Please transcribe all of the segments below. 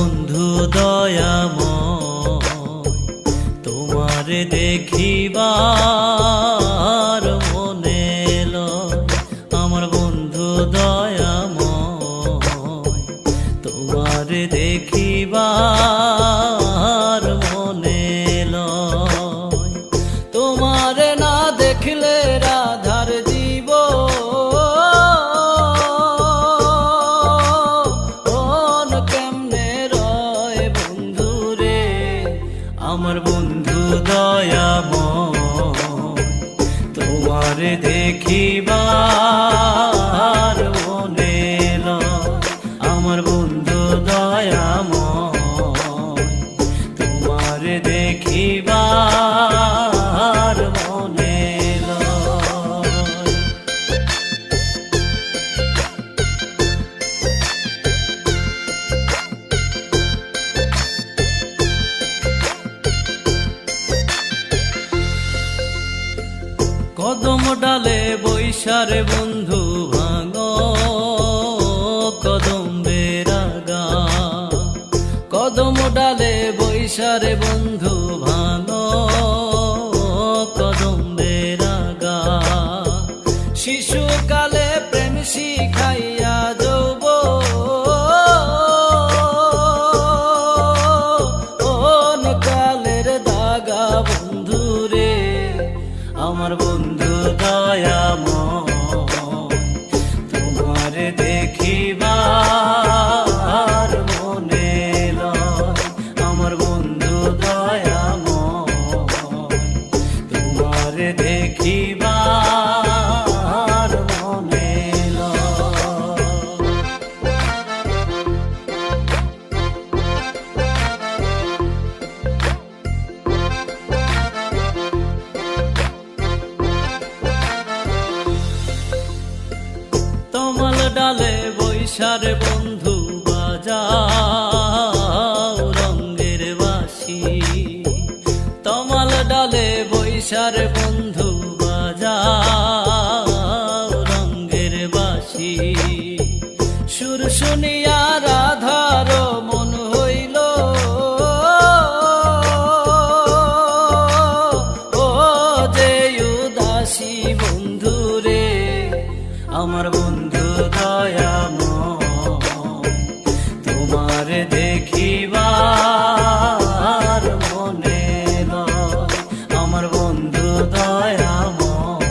বন্ধু দয়াময়, তোমারে দেখিবার মনে লয়। আমার বন্ধু দয়াময়, তোমারে দেখিবার মনে লয়। তোমারে না দেখলে রাধার জীব কেমনে রয় বন্ধু রে। আমার বন্ধু দয়াময়, তোমারে দেখিবার মনে লয়। আমার বন্ধু দয়াময়, তোমারে দেখিবার মনে লয়। কদম ডালে বৈশারে বন্ধু ভাঙো কদম বেরাগা। কদম ডালে বৈশারে বন্ধু ভাঙো কদম বেরাগা। শিশুকালে প্রেম শিখাইয়া যৌব কালের দাগা বন্ধু রে। আমার বন্ধু দয়াময়, তোমারে দেখিবার মনে লয়। আমার বন্ধু দয়াময়, তোমারে দেখিবার মনে লয়। তমাল ডালে বৈশারে বন্ধু বাজাও রঙ্গের বাঁশি। তমাল ডালে বৈশারে বন্ধু বাজাও রঙ্গের বাঁশি। সুর শুনিয়া রাধার মন হইল ও যে উদাসী বন্ধু রে। আমার বন্ধু দয়াময়, তোমারে দেখিবার মনে লয়। আমার বন্ধু দয়াময়,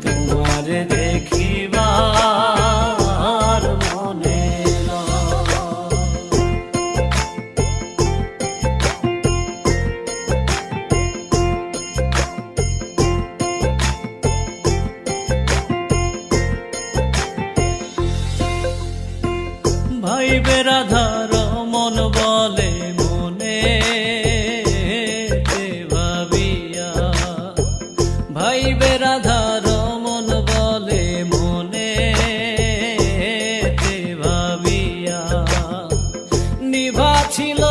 তোমারে দেখিবার মনে লয়। ভাইবে রাধার মন বলে মনে ভাবিয়া। ভাইবে রাধার মন বলে মনে ভাবিয়া। নিভা ছিল